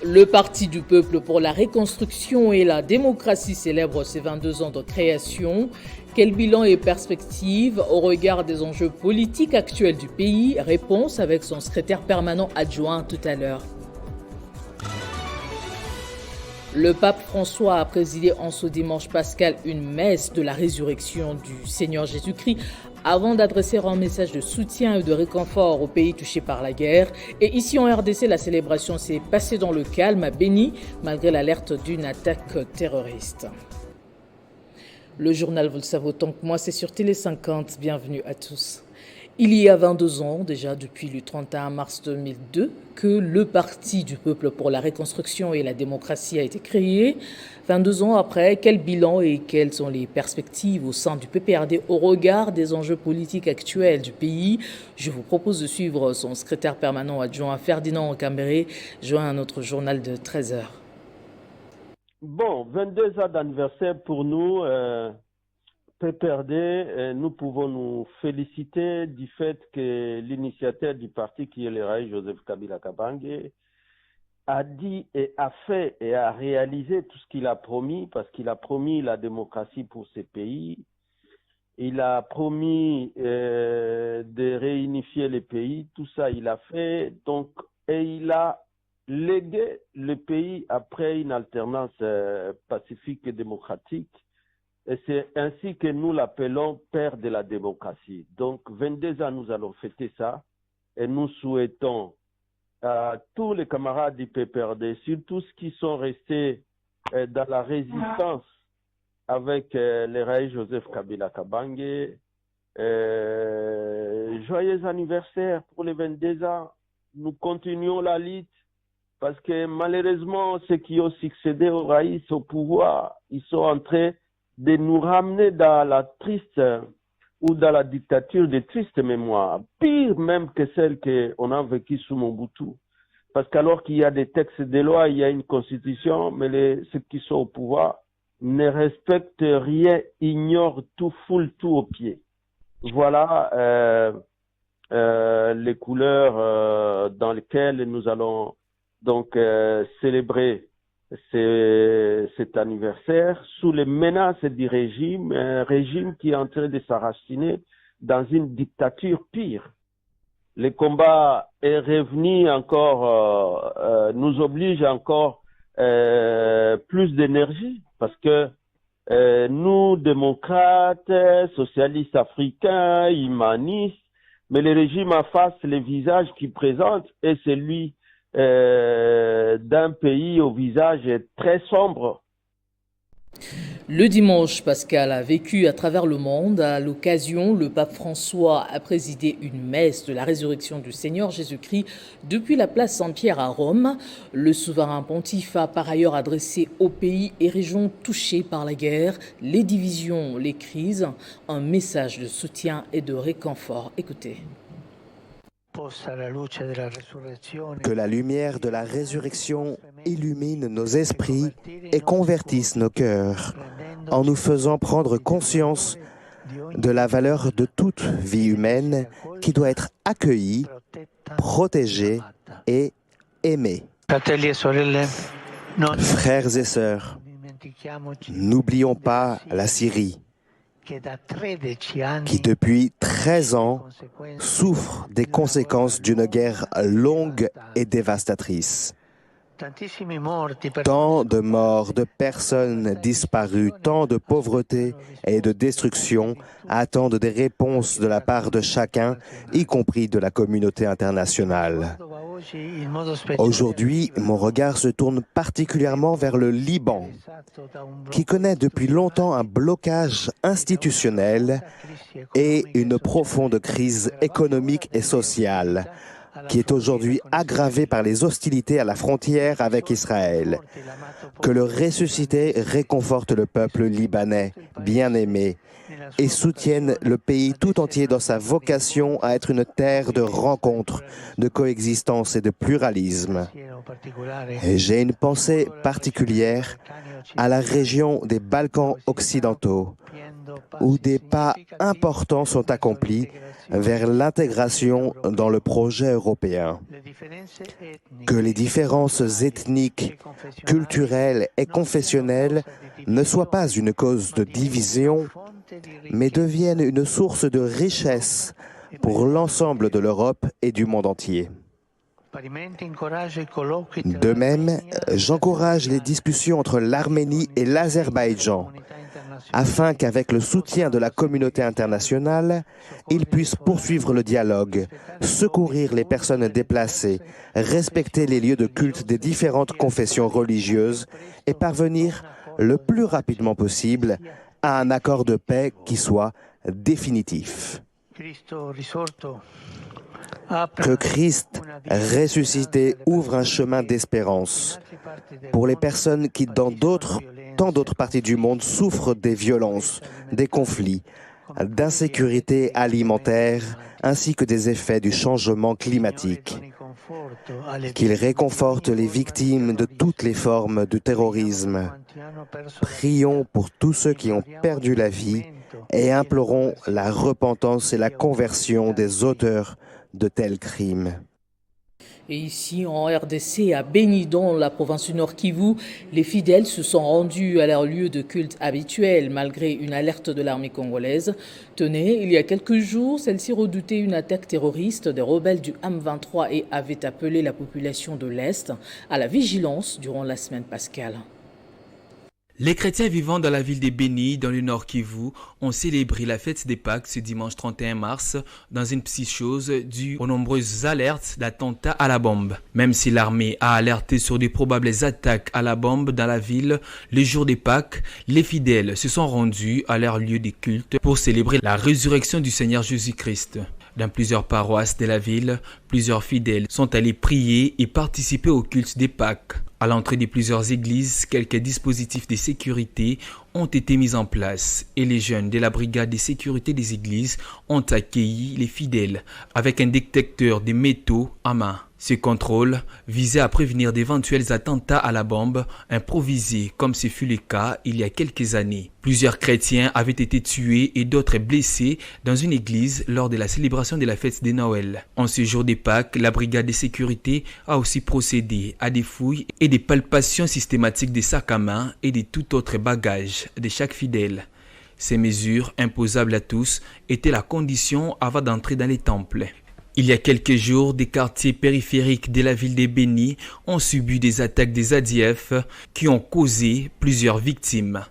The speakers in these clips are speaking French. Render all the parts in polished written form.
Le Parti du peuple pour la reconstruction et la démocratie célèbre ses 22 ans de création. Quel bilan et perspective au regard des enjeux politiques actuels du pays? Réponse avec son secrétaire permanent adjoint tout à l'heure. Le pape François a présidé en ce dimanche pascal une messe de la résurrection du Seigneur Jésus-Christ avant d'adresser un message de soutien et de réconfort aux pays touchés par la guerre. Et ici en RDC, la célébration s'est passée dans le calme à Béni, malgré l'alerte d'une attaque terroriste. Le journal, vous le savez autant que moi, c'est sur Télé 50. Bienvenue à tous. Il y a 22 ans, déjà depuis le 31 mars 2002, que le Parti du peuple pour la reconstruction et la démocratie a été créé. 22 ans après, quel bilan et quelles sont les perspectives au sein du PPRD au regard des enjeux politiques actuels du pays? Je vous propose de suivre son secrétaire permanent adjoint Ferdinand Cambéré, joint à notre journal de 13h. Bon, 22 ans d'anniversaire pour nous. PPRD, nous pouvons nous féliciter du fait que l'initiateur du parti, qui est le Raï Joseph Kabila Kabange, a dit et a fait et a réalisé tout ce qu'il a promis, parce qu'il a promis la démocratie pour ces pays. Il a promis de réunifier les pays, tout ça il a fait, donc, et il a légué le pays après une alternance pacifique et démocratique. Et c'est ainsi que nous l'appelons père de la démocratie. Donc, 22 ans, nous allons fêter ça. Et nous souhaitons à tous les camarades du PPRD, surtout ceux qui sont restés dans la résistance avec les Raï Joseph Kabila Kabange, joyeux anniversaire pour les 22 ans. Nous continuons la lutte parce que malheureusement, ceux qui ont succédé au Raïs au pouvoir, ils sont en train de nous ramener dans la triste ou dans la dictature de tristes mémoires, pire même que celle qu'on a vécue sous Mobutu. Parce qu'alors qu'il y a des textes de loi, il y a une constitution, mais ceux qui sont au pouvoir ne respectent rien, ignorent tout, foulent tout au pied. Voilà les couleurs dans lesquelles nous allons donc célébrer cet anniversaire sous les menaces du régime, un régime qui est en train de s'enraciner dans une dictature pire. Le combat est revenu encore, nous oblige encore plus d'énergie parce que nous, démocrates, socialistes africains, humanistes, mais le régime en face, le visage qu'il présente est celui d'un pays au visage très sombre. Le dimanche, Pascal a vécu à travers le monde. À l'occasion, le pape François a présidé une messe de la résurrection du Seigneur Jésus-Christ depuis la place Saint-Pierre à Rome. Le souverain pontife a par ailleurs adressé aux pays et régions touchés par la guerre, les divisions, les crises, un message de soutien et de réconfort. Écoutez. Que la lumière de la résurrection illumine nos esprits et convertisse nos cœurs, en nous faisant prendre conscience de la valeur de toute vie humaine qui doit être accueillie, protégée et aimée. Frères et sœurs, n'oublions pas la Syrie, qui depuis 13 ans souffre des conséquences d'une guerre longue et dévastatrice. Tant de morts, de personnes disparues, tant de pauvreté et de destruction attendent des réponses de la part de chacun, y compris de la communauté internationale. Aujourd'hui, mon regard se tourne particulièrement vers le Liban, qui connaît depuis longtemps un blocage institutionnel et une profonde crise économique et sociale, qui est aujourd'hui aggravée par les hostilités à la frontière avec Israël. Que le ressuscité réconforte le peuple libanais, bien-aimé, et soutienne le pays tout entier dans sa vocation à être une terre de rencontre, de coexistence et de pluralisme. Et j'ai une pensée particulière à la région des Balkans occidentaux, où des pas importants sont accomplis vers l'intégration dans le projet européen. Que les différences ethniques, culturelles et confessionnelles ne soient pas une cause de division, mais deviennent une source de richesse pour l'ensemble de l'Europe et du monde entier. De même, j'encourage les discussions entre l'Arménie et l'Azerbaïdjan, afin qu'avec le soutien de la communauté internationale, ils puissent poursuivre le dialogue, secourir les personnes déplacées, respecter les lieux de culte des différentes confessions religieuses et parvenir le plus rapidement possible à un accord de paix qui soit définitif. Que Christ ressuscité ouvre un chemin d'espérance pour les personnes qui, dans tant d'autres parties du monde, souffrent des violences, des conflits, d'insécurité alimentaire, ainsi que des effets du changement climatique. Qu'il réconforte les victimes de toutes les formes de terrorisme. Prions pour tous ceux qui ont perdu la vie et implorons la repentance et la conversion des auteurs de tels crimes. Et ici, en RDC, à Béni, dans la province du Nord Kivu, les fidèles se sont rendus à leur lieu de culte habituel, malgré une alerte de l'armée congolaise. Tenez, il y a quelques jours, celle-ci redoutait une attaque terroriste des rebelles du M23 et avait appelé la population de l'Est à la vigilance durant la semaine pascale. Les chrétiens vivant dans la ville de Béni, dans le Nord Kivu, ont célébré la fête des Pâques ce dimanche 31 mars dans une psychose due aux nombreuses alertes d'attentats à la bombe. Même si l'armée a alerté sur de probables attaques à la bombe dans la ville, le jour des Pâques, les fidèles se sont rendus à leur lieu de culte pour célébrer la résurrection du Seigneur Jésus-Christ. Dans plusieurs paroisses de la ville, plusieurs fidèles sont allés prier et participer au culte des Pâques. À l'entrée de plusieurs églises, quelques dispositifs de sécurité ont été mis en place et les jeunes de la brigade de sécurité des églises ont accueilli les fidèles avec un détecteur de métaux à main. Ce contrôle visait à prévenir d'éventuels attentats à la bombe improvisés comme ce fut le cas il y a quelques années. Plusieurs chrétiens avaient été tués et d'autres blessés dans une église lors de la célébration de la fête de Noël. En ce jour des Pâques, la brigade de sécurité a aussi procédé à des fouilles et des palpations systématiques des sacs à main et de tout autre bagage de chaque fidèle. Ces mesures, imposables à tous, étaient la condition avant d'entrer dans les temples. Il y a quelques jours, des quartiers périphériques de la ville de Béni ont subi des attaques des ADF qui ont causé plusieurs victimes.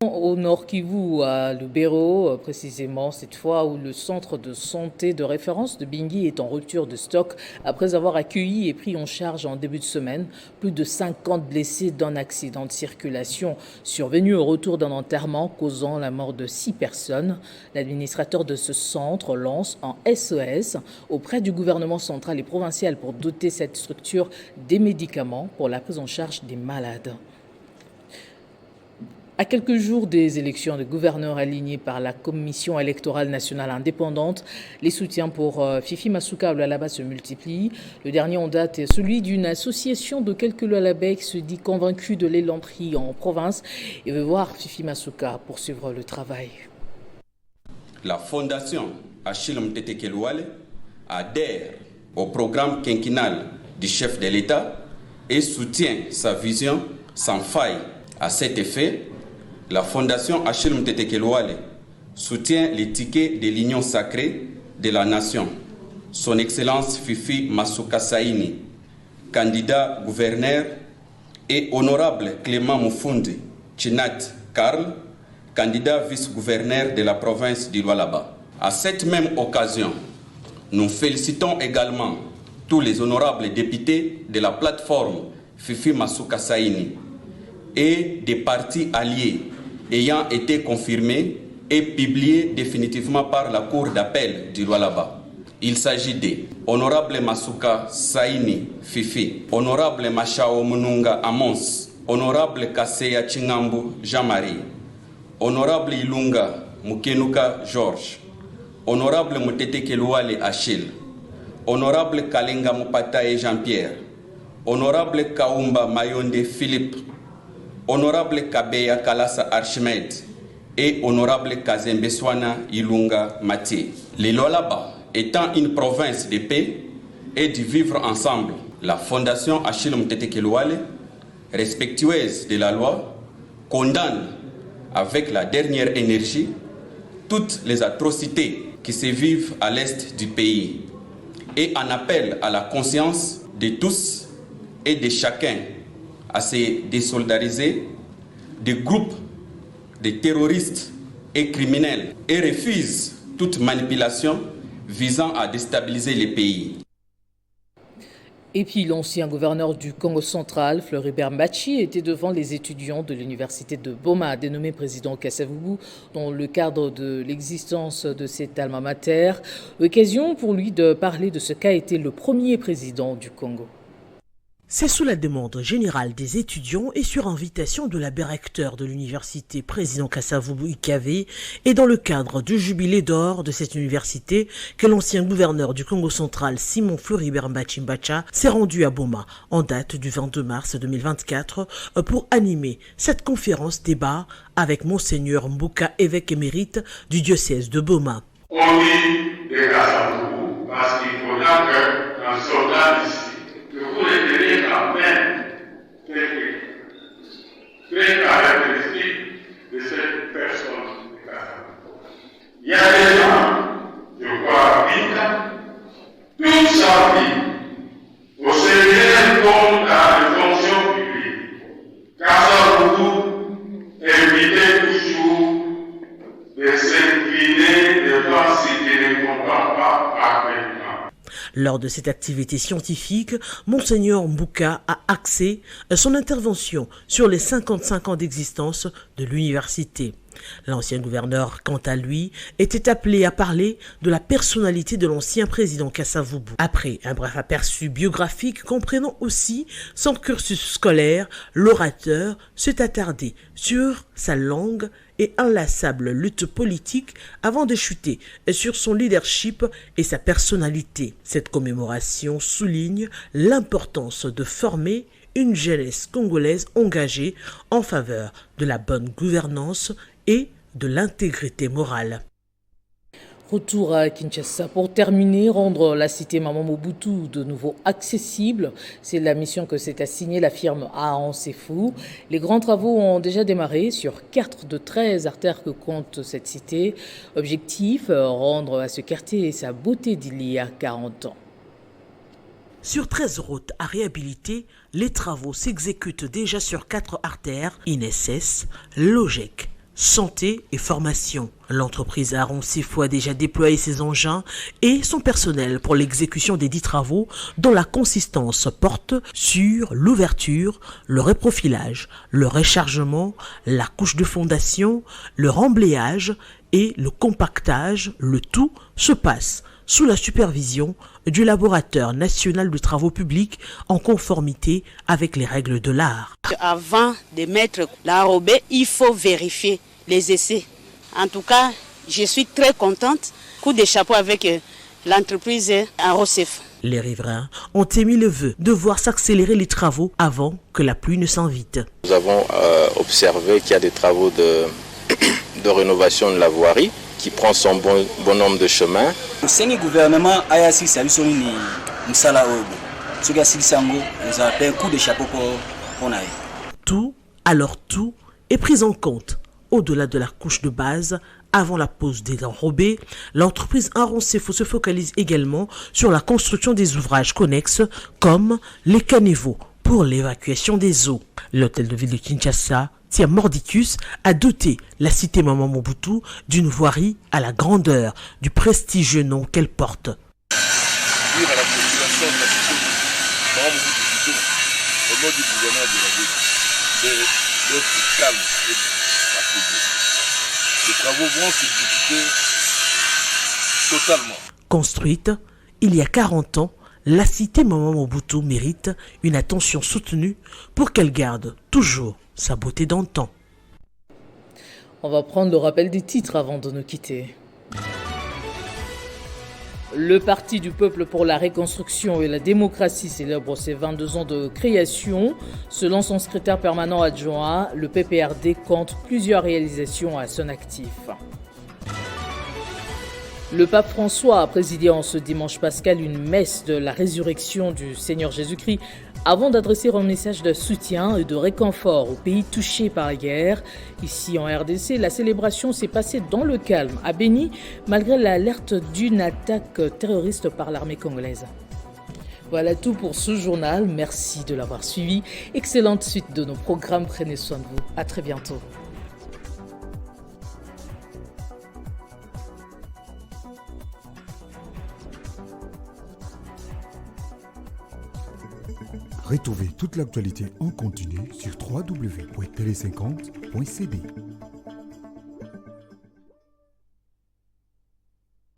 Au Nord Kivu, à Lubero, précisément, cette fois où le centre de santé de référence de Bingui est en rupture de stock après avoir accueilli et pris en charge en début de semaine plus de 50 blessés d'un accident de circulation survenu au retour d'un enterrement causant la mort de 6 personnes. L'administrateur de ce centre lance un SOS auprès du gouvernement central et provincial pour doter cette structure des médicaments pour la prise en charge des malades. À quelques jours des élections de gouverneurs alignées par la Commission électorale nationale indépendante, les soutiens pour Fifi Masuka au Lualaba se multiplient. Le dernier en date est celui d'une association de quelques Lualabais qui se dit convaincue de l'élan pris en province et veut voir Fifi Masuka poursuivre le travail. La fondation Achille Mtete Kelouale adhère au programme quinquennal du chef de l'État et soutient sa vision sans faille. À cet effet, la fondation Achille Mtete Kelouale soutient les tickets de l'Union sacrée de la nation. Son Excellence Fifi Masuka Saini, candidat gouverneur, et honorable Clément Mufundi Chinat Karl, candidat vice-gouverneur de la province du Lualaba. À cette même occasion, nous félicitons également tous les honorables députés de la plateforme Fifi Masuka Saini et des partis alliés ayant été confirmés et publiés définitivement par la Cour d'appel du Lualaba. Il s'agit des honorables Masuka Saini Fifi, honorable Machao Mununga Amos, honorable Kaseya Chingambu Jean-Marie, honorable Ilunga Mukenuka Georges, honorable Mutete Kelouale Achille, honorable Kalenga Mupatae Jean-Pierre, honorable Kaumba Mayonde Philippe, honorable Kabeya Kalasa Archimède et honorable Kazembe Swana Ilunga Maté. Le Lualaba étant une province de paix et de vivre ensemble, la Fondation Achille Mutete Kelouale, respectueuse de la loi, condamne avec la dernière énergie toutes les atrocités qui se vivent à l'est du pays et en appelle à la conscience de tous et de chacun à se désolidariser des groupes de terroristes et criminels et refuse toute manipulation visant à déstabiliser le pays. Et puis l'ancien gouverneur du Congo central, Floribert Mbachi, était devant les étudiants de l'université de Boma, dénommé président Kasavubu, dans le cadre de l'existence de cet alma mater. Occasion pour lui de parler de ce qu'a été le premier président du Congo. C'est sous la demande générale des étudiants et sur invitation de l'abbé recteur de l'université président Kasavubu Ikave et dans le cadre du jubilé d'or de cette université que l'ancien gouverneur du Congo central Simon Floribert Mbachi Mbacha s'est rendu à Boma en date du 22 mars 2024 pour animer cette conférence débat avec Monseigneur Mbuka, évêque émérite du diocèse de Boma. On dit des Kasavubu parce qu'il faudra qu'un soldat ici que vous retenez quand même quelques caractéristiques de cette personne de Kasavubu. Il y a des gens, je crois, toute sa vie, au séminaire comme dans les fonctions publiques. Kasavubu évitait toujours de s'incliner devant ce qui ne comprend pas parfaitement. Lors de cette activité scientifique, Monseigneur Mbuka a axé son intervention sur les 55 ans d'existence de l'université. L'ancien gouverneur, quant à lui, était appelé à parler de la personnalité de l'ancien président Kasavubu. Après un bref aperçu biographique comprenant aussi son cursus scolaire, l'orateur s'est attardé sur sa longue et inlassable lutte politique avant de chuter sur son leadership et sa personnalité. Cette commémoration souligne l'importance de former une jeunesse congolaise engagée en faveur de la bonne gouvernance et de l'intégrité morale. Retour à Kinshasa. Pour terminer, rendre la cité Maman Mobutu de nouveau accessible. C'est la mission que s'est assignée la firme Aaron Sefou. Les grands travaux ont déjà démarré sur 4 de 13 artères que compte cette cité. Objectif, rendre à ce quartier sa beauté d'il y a 40 ans. Sur 13 routes à réhabiliter, les travaux s'exécutent déjà sur 4 artères, INSS, Logec, santé et formation. L'entreprise Aaron Sefou a déjà déployé ses engins et son personnel pour l'exécution des 10 travaux dont la consistance porte sur l'ouverture, le reprofilage, le rechargement, la couche de fondation, le remblayage et le compactage. Le tout se passe sous la supervision du laboratoire national de travaux publics en conformité avec les règles de l'art. Avant de mettre l'enrobé, il faut vérifier les essais. En tout cas, je suis très contente. Coup de chapeau avec l'entreprise Aaron Sefou. Les riverains ont émis le vœu de voir s'accélérer les travaux avant que la pluie ne s'invite. Nous avons observé qu'il y a des travaux de rénovation de la voirie qui prend son bon nombre de chemins. Le gouvernement a assis sa mission Msala Obo. Ce gars Sango, nous a fait un coup de chapeau pour nous. Tout, alors tout, est pris en compte. Au-delà de la couche de base, avant la pose des enrobés, l'entreprise Aaron Sefou se focalise également sur la construction des ouvrages connexes comme les caniveaux pour l'évacuation des eaux. L'hôtel de ville de Kinshasa, Tia Mordicus, a doté la cité Maman Mobutu d'une voirie à la grandeur du prestigieux nom qu'elle porte. Dire à la population de la cité Maman Mobutu, au nom du gouvernement de la ville, d'être calme et apaisé. Les travaux vont s'exécuter totalement. Construite il y a 40 ans, la cité Maman Mobutu mérite une attention soutenue pour qu'elle garde toujours sa beauté d'antan. On va prendre le rappel des titres avant de nous quitter. Le Parti du peuple pour la reconstruction et la démocratie célèbre ses 22 ans de création. Selon son secrétaire permanent adjoint, le PPRD compte plusieurs réalisations à son actif. Le pape François a présidé en ce dimanche pascal une messe de la résurrection du Seigneur Jésus-Christ avant d'adresser un message de soutien et de réconfort aux pays touchés par la guerre. Ici en RDC, la célébration s'est passée dans le calme à Béni, malgré l'alerte d'une attaque terroriste par l'armée congolaise. Voilà tout pour ce journal. Merci de l'avoir suivi. Excellente suite de nos programmes. Prenez soin de vous. À très bientôt. Retrouvez toute l'actualité en continu sur www.tele50.cd.